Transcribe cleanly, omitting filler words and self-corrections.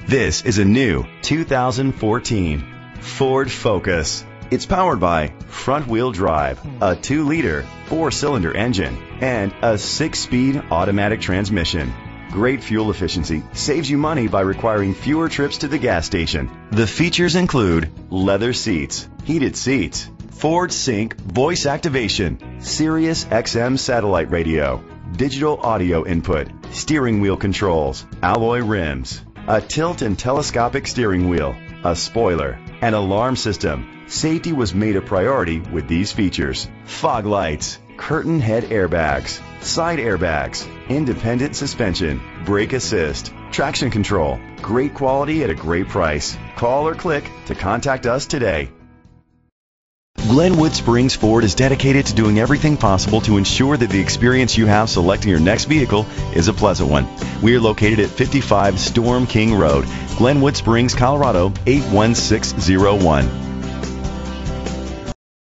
This is a new 2014 Ford Focus. It's powered by front-wheel drive, a 2-liter, 4-cylinder engine, and a 6-speed automatic transmission. Great fuel efficiency saves you money by requiring fewer trips to the gas station. The features include leather seats, heated seats, Ford Sync voice activation, Sirius XM satellite radio, digital audio input, steering wheel controls, alloy rims, a tilt and telescopic steering wheel, a spoiler, an alarm system. Safety was made a priority with these features: fog lights, curtain head airbags, side airbags, independent suspension, brake assist, traction control. Great quality at a great price. Call or click to contact us today. Glenwood Springs Ford is dedicated to doing everything possible to ensure that the experience you have selecting your next vehicle is a pleasant one. We are located at 55 Storm King Road, Glenwood Springs, Colorado 81601.